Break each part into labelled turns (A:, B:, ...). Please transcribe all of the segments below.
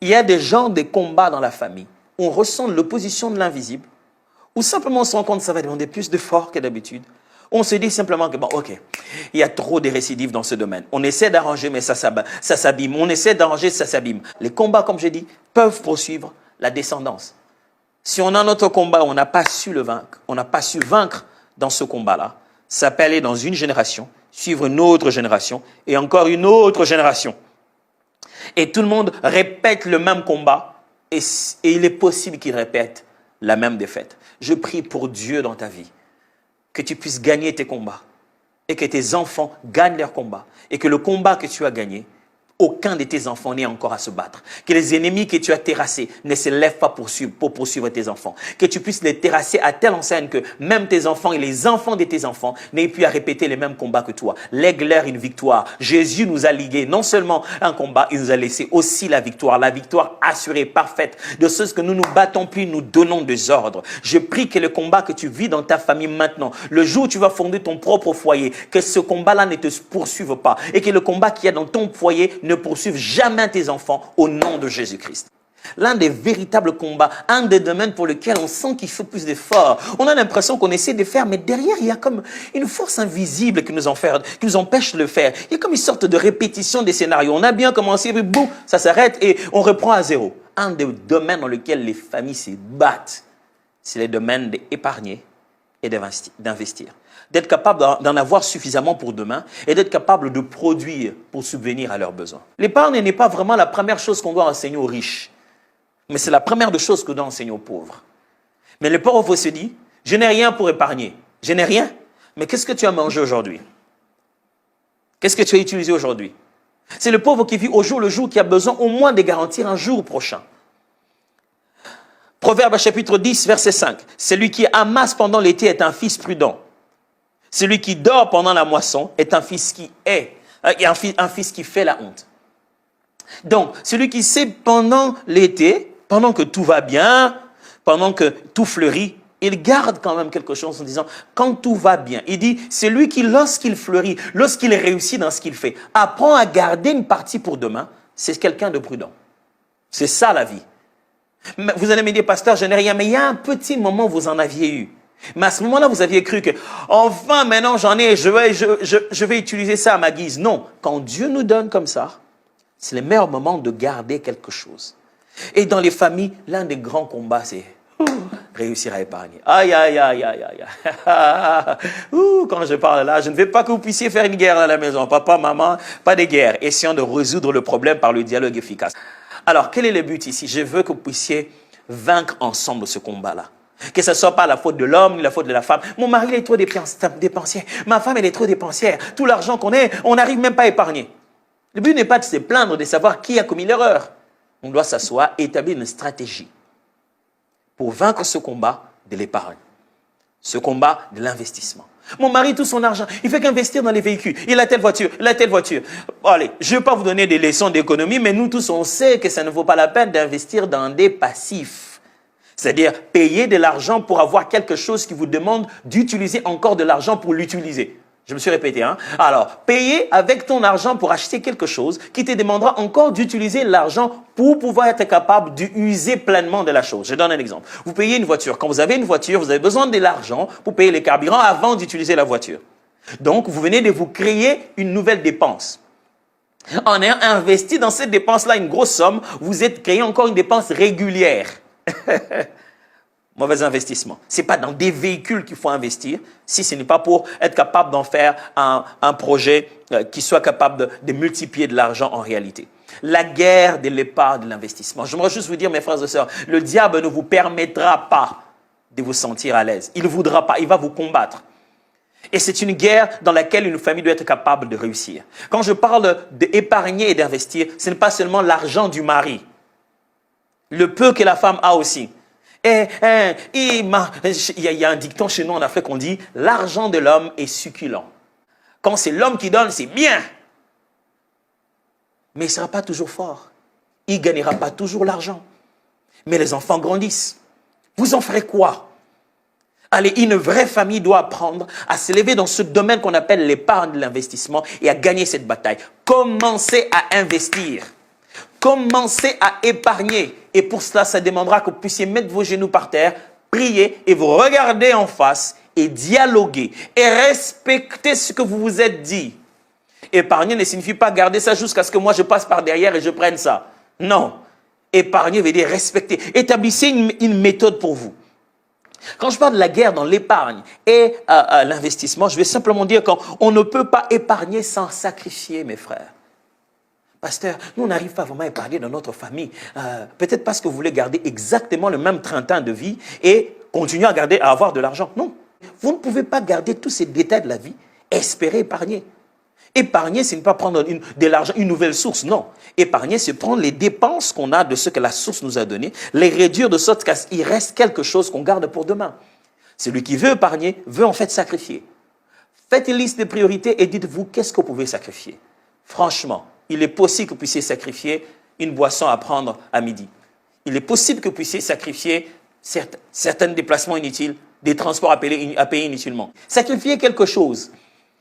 A: Il y a des genres de combats dans la famille. On ressent l'opposition de l'invisible, ou simplement on se rend compte que ça va demander plus d'efforts que d'habitude. On se dit simplement que, bon, ok, il y a trop de récidives dans ce domaine. On essaie d'arranger, mais ça s'abîme. On essaie d'arranger, ça s'abîme. Les combats, comme j'ai dit, peuvent poursuivre la descendance. Si on a notre combat, on n'a pas su le vaincre, on n'a pas su vaincre dans ce combat-là, ça peut aller dans une génération, suivre une autre génération, et encore une autre génération. Et tout le monde répète le même combat, et il est possible qu'il répète la même défaite. Je prie pour Dieu dans ta vie, que tu puisses gagner tes combats, et que tes enfants gagnent leurs combats, et que le combat que tu as gagné, aucun de tes enfants n'ait encore à se battre. Que les ennemis que tu as terrassés ne se lèvent pas pour poursuivre tes enfants. Que tu puisses les terrasser à telle enseigne que même tes enfants et les enfants de tes enfants n'aient plus à répéter les mêmes combats que toi. Lègue-leur une victoire. Jésus nous a ligué non seulement un combat, il nous a laissé aussi la victoire assurée, parfaite. De ce que nous nous battons plus, nous donnons des ordres. Je prie que le combat que tu vis dans ta famille maintenant, le jour où tu vas fonder ton propre foyer, que ce combat-là ne te poursuive pas et que le combat qu'il y a dans ton foyer ne poursuive jamais tes enfants au nom de Jésus-Christ. L'un des véritables combats, un des domaines pour lesquels on sent qu'il faut plus d'efforts. On a l'impression qu'on essaie de faire, mais derrière, il y a comme une force invisible qui nous empêche de le faire. Il y a comme une sorte de répétition des scénarios. On a bien commencé, puis boum, ça s'arrête et on reprend à zéro. Un des domaines dans lesquels les familles se battent, c'est le domaine d'épargner et d'investir. D'être capable d'en avoir suffisamment pour demain et d'être capable de produire pour subvenir à leurs besoins. L'épargne n'est pas vraiment la première chose qu'on doit enseigner aux riches, mais c'est la première des choses que doit enseigner aux pauvres. Mais le pauvre se dit, je n'ai rien pour épargner. Je n'ai rien, mais qu'est-ce que tu as mangé aujourd'hui? Qu'est-ce que tu as utilisé aujourd'hui? C'est le pauvre qui vit au jour le jour qui a besoin au moins de garantir un jour prochain. Proverbe chapitre 10, verset 5. Celui qui amasse pendant l'été est un fils prudent. Celui qui dort pendant la moisson est un fils qui un fils qui fait la honte. Donc, celui qui sait pendant l'été, pendant que tout va bien, pendant que tout fleurit, il garde quand même quelque chose en disant, quand tout va bien, il dit, celui qui, lorsqu'il fleurit, lorsqu'il réussit dans ce qu'il fait, apprend à garder une partie pour demain, c'est quelqu'un de prudent. C'est ça la vie. Vous allez me dire, pasteur, je n'ai rien, mais il y a un petit moment où vous en aviez eu. Mais à ce moment-là, vous aviez cru que, enfin, maintenant j'en ai, je vais utiliser ça à ma guise. Non, quand Dieu nous donne comme ça, c'est le meilleur moment de garder quelque chose. Et dans les familles, l'un des grands combats, c'est réussir à épargner. Aïe, aïe, aïe, aïe, aïe. Quand je parle là, je ne veux pas que vous puissiez faire une guerre à la maison. Papa, maman, pas de guerre. Essayons de résoudre le problème par le dialogue efficace. Alors, quel est le but ici? Je veux que vous puissiez vaincre ensemble ce combat-là. Que ce ne soit pas la faute de l'homme ni la faute de la femme. Mon mari, il est trop dépensier. Ma femme, elle est trop dépensière. Tout l'argent qu'on a, on n'arrive même pas à épargner. Le but n'est pas de se plaindre, de savoir qui a commis l'erreur. On doit s'asseoir et établir une stratégie pour vaincre ce combat de l'épargne. Ce combat de l'investissement. Mon mari, tout son argent, il fait qu'investir dans les véhicules. Il a telle voiture, il a telle voiture. Bon, allez, je ne vais pas vous donner des leçons d'économie, mais nous tous, on sait que ça ne vaut pas la peine d'investir dans des passifs. C'est-à-dire payer de l'argent pour avoir quelque chose qui vous demande d'utiliser encore de l'argent pour l'utiliser. Je me suis répété, hein? Alors, payer avec ton argent pour acheter quelque chose qui te demandera encore d'utiliser l'argent pour pouvoir être capable d'user pleinement de la chose. Je donne un exemple. Vous payez une voiture. Quand vous avez une voiture, vous avez besoin de l'argent pour payer les carburants avant d'utiliser la voiture. Donc, vous venez de vous créer une nouvelle dépense. En ayant investi dans cette dépense-là une grosse somme, vous êtes créé encore une dépense régulière. Mauvais investissement. Ce n'est pas dans des véhicules qu'il faut investir, si ce n'est pas pour être capable d'en faire un projet qui soit capable de multiplier de l'argent en réalité. La guerre de l'épargne, de l'investissement. J'aimerais juste vous dire, mes frères et sœurs, le diable ne vous permettra pas de vous sentir à l'aise. Il ne voudra pas, il va vous combattre. Et c'est une guerre dans laquelle une famille doit être capable de réussir. Quand je parle d'épargner et d'investir, ce n'est pas seulement l'argent du mari. Le peu que la femme a aussi. Il y a un dicton chez nous en Afrique qu'on dit « l'argent de l'homme est succulent ». Quand c'est l'homme qui donne, c'est bien. Mais il ne sera pas toujours fort. Il ne gagnera pas toujours l'argent. Mais les enfants grandissent. Vous en ferez quoi? Allez, une vraie famille doit apprendre à s'élever dans ce domaine qu'on appelle l'épargne de l'investissement et à gagner cette bataille. Commencez à investir. Commencez à épargner. Et pour cela, ça demandera que vous puissiez mettre vos genoux par terre, prier et vous regarder en face et dialoguer et respecter ce que vous vous êtes dit. Épargner ne signifie pas garder ça jusqu'à ce que moi je passe par derrière et je prenne ça. Non. Épargner veut dire respecter. Établissez une méthode pour vous. Quand je parle de la guerre dans l'épargne et l'investissement, je vais simplement dire qu'on ne peut pas épargner sans sacrifier, mes frères. Pasteur, nous on n'arrive pas vraiment à épargner dans notre famille. Peut-être parce que vous voulez garder exactement le même train de vie et continuer à avoir de l'argent. Non. Vous ne pouvez pas garder tous ces détails de la vie et espérer épargner. Épargner, ce n'est pas prendre de l'argent, une nouvelle source, non. Épargner, c'est prendre les dépenses qu'on a de ce que la source nous a donné, les réduire de sorte qu'il reste quelque chose qu'on garde pour demain. Celui qui veut épargner, veut en fait sacrifier. Faites une liste de priorités et dites-vous qu'est-ce que vous pouvez sacrifier. Franchement, il est possible que vous puissiez sacrifier une boisson à prendre à midi. Il est possible que vous puissiez sacrifier certains déplacements inutiles, des transports à payer inutilement. Sacrifier quelque chose.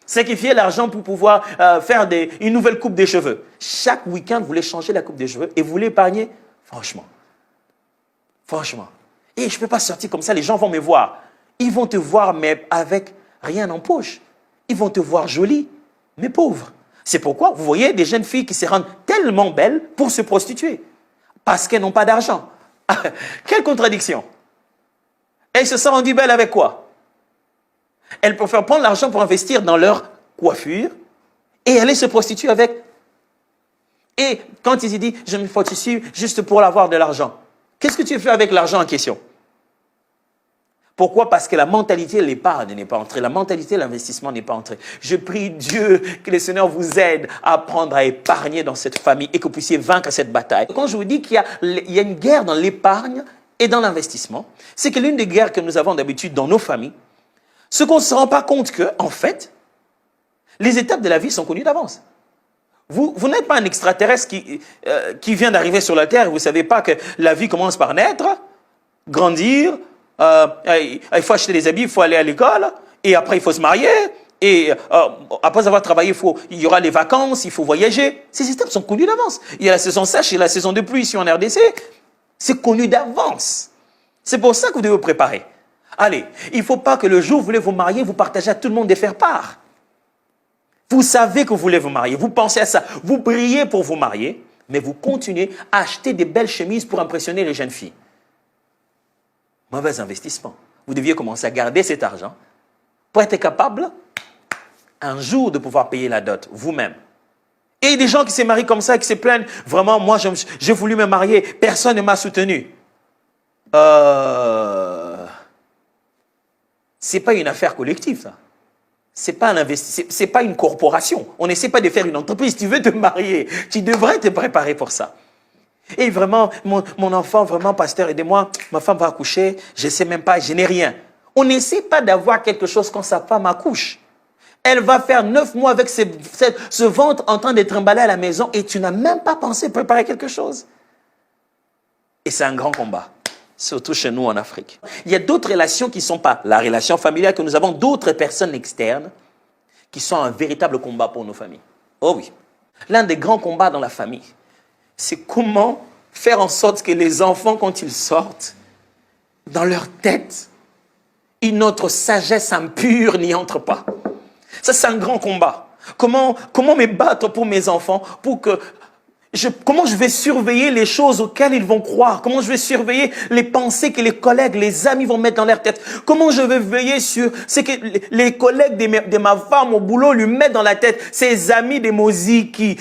A: Sacrifier l'argent pour pouvoir faire une nouvelle coupe des cheveux. Chaque week-end, vous voulez changer la coupe des cheveux et vous voulez épargner. Franchement. Franchement. Et je ne peux pas sortir comme ça, les gens vont me voir. Ils vont te voir, mais avec rien en poche. Ils vont te voir jolie, mais pauvre. C'est pourquoi, vous voyez, des jeunes filles qui se rendent tellement belles pour se prostituer. Parce qu'elles n'ont pas d'argent. Quelle contradiction. Elles se sont rendues belles avec quoi? Elles préfèrent prendre l'argent pour investir dans leur coiffure et aller se prostituer avec. Et quand ils disent, je me prostitue juste pour avoir de l'argent. Qu'est-ce que tu fais avec l'argent en question? Pourquoi? Parce que la mentalité de l'épargne n'est pas entrée. La mentalité de l'investissement n'est pas entrée. Je prie Dieu que le Seigneur vous aide à apprendre à épargner dans cette famille et que vous puissiez vaincre cette bataille. Quand je vous dis qu'il y a une guerre dans l'épargne et dans l'investissement, c'est que l'une des guerres que nous avons d'habitude dans nos familles, ce qu'on ne se rend pas compte que, en fait, les étapes de la vie sont connues d'avance. Vous n'êtes pas un extraterrestre qui vient d'arriver sur la Terre et vous ne savez pas que la vie commence par naître, grandir, il faut acheter des habits, il faut aller à l'école, et après il faut se marier, et après avoir travaillé, il y aura les vacances, il faut voyager. Ces étapes sont connues d'avance. Il y a la saison sèche et la saison de pluie ici en RDC. C'est connu d'avance. C'est pour ça que vous devez vous préparer. Allez, il ne faut pas que le jour où vous voulez vous marier, vous partagez à tout le monde de faire part. Vous savez que vous voulez vous marier, vous pensez à ça, vous priez pour vous marier, mais vous continuez à acheter des belles chemises pour impressionner les jeunes filles. Mauvais investissement. Vous deviez commencer à garder cet argent pour être capable, un jour, de pouvoir payer la dot vous-même. Et il y a des gens qui se marient comme ça et qui se plaignent, vraiment, moi j'ai voulu me marier, personne ne m'a soutenu. C'est pas une affaire collective, ça. C'est pas un investissement, c'est pas une corporation. On n'essaie pas de faire une entreprise. Tu veux te marier, tu devrais te préparer pour ça. Et vraiment, mon enfant, vraiment, pasteur, aidez-moi, ma femme va accoucher, je ne sais même pas, je n'ai rien. On n'essaie pas d'avoir quelque chose quand sa femme accouche. Elle va faire 9 mois avec ce ventre en train d'être emballé à la maison et tu n'as même pas pensé préparer quelque chose. Et c'est un grand combat. Surtout chez nous en Afrique. Il y a d'autres relations qui ne sont pas la relation familiale que nous avons, d'autres personnes externes qui sont un véritable combat pour nos familles. Oh oui. L'un des grands combats dans la famille, c'est comment faire en sorte que les enfants, quand ils sortent, dans leur tête, une autre sagesse impure n'y entre pas. Ça, c'est un grand combat. Comment me battre pour mes enfants, pour que... Comment je vais surveiller les choses auxquelles ils vont croire? Comment je vais surveiller les pensées que les collègues, les amis vont mettre dans leur tête? Comment je vais veiller sur ce que les collègues de ma femme au boulot lui mettent dans la tête? Ses amis de Moziki,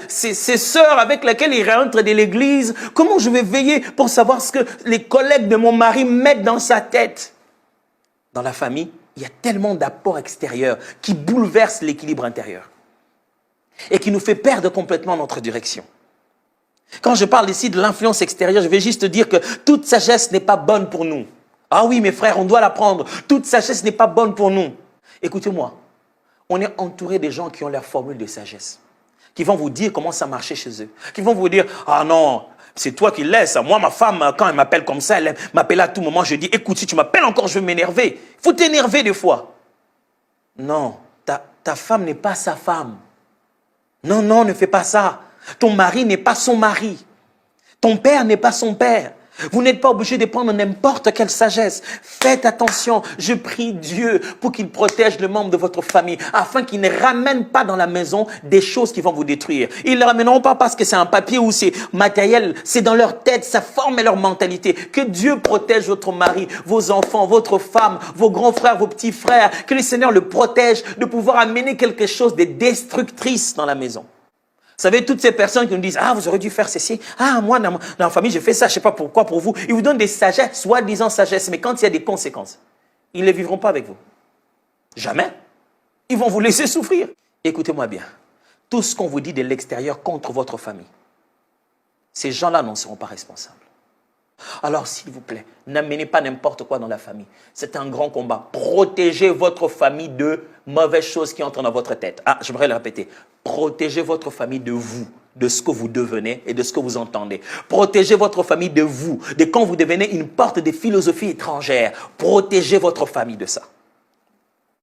A: ses sœurs avec lesquelles il rentre de l'église. Comment je vais veiller pour savoir ce que les collègues de mon mari mettent dans sa tête? Dans la famille, il y a tellement d'apports extérieurs qui bouleversent l'équilibre intérieur et qui nous fait perdre complètement notre direction. Quand je parle ici de l'influence extérieure, je vais juste dire que toute sagesse n'est pas bonne pour nous. Ah oui, mes frères, on doit l'apprendre. Toute sagesse n'est pas bonne pour nous. Écoutez-moi, on est entouré des gens qui ont leur formule de sagesse, qui vont vous dire comment ça marchait chez eux, qui vont vous dire, ah non, c'est toi qui laisses. Moi, ma femme, quand elle m'appelle comme ça, elle m'appelle à tout moment, je dis, écoute, si tu m'appelles encore, je vais m'énerver. Il faut t'énerver des fois. Non, ta femme n'est pas sa femme. Non, non, ne fais pas ça. Ton mari n'est pas son mari. Ton père n'est pas son père. Vous n'êtes pas obligé de prendre n'importe quelle sagesse. Faites attention. Je prie Dieu pour qu'il protège le membre de votre famille afin qu'il ne ramène pas dans la maison des choses qui vont vous détruire. Ils ne le ramèneront pas parce que c'est un papier ou c'est matériel. C'est dans leur tête, ça forme leur mentalité. Que Dieu protège votre mari, vos enfants, votre femme, vos grands frères, vos petits frères. Que le Seigneur le protège de pouvoir amener quelque chose de destructrice dans la maison. Vous savez, toutes ces personnes qui nous disent « Ah, vous aurez dû faire ceci. Ah, moi, dans la famille, j'ai fait ça. Je ne sais pas pourquoi pour vous. » Ils vous donnent des sagesses, soi-disant sagesse. Mais quand il y a des conséquences, ils ne vivront pas avec vous. Jamais. Ils vont vous laisser souffrir. Écoutez-moi bien. Tout ce qu'on vous dit de l'extérieur contre votre famille, ces gens-là n'en seront pas responsables. Alors, s'il vous plaît, n'amenez pas n'importe quoi dans la famille. C'est un grand combat. Protégez votre famille de mauvaises choses qui entrent dans votre tête. Ah, j'aimerais le répéter. Protégez votre famille de vous, de ce que vous devenez et de ce que vous entendez. Protégez votre famille de vous, de quand vous devenez une porte des philosophies étrangères. Protégez votre famille de ça.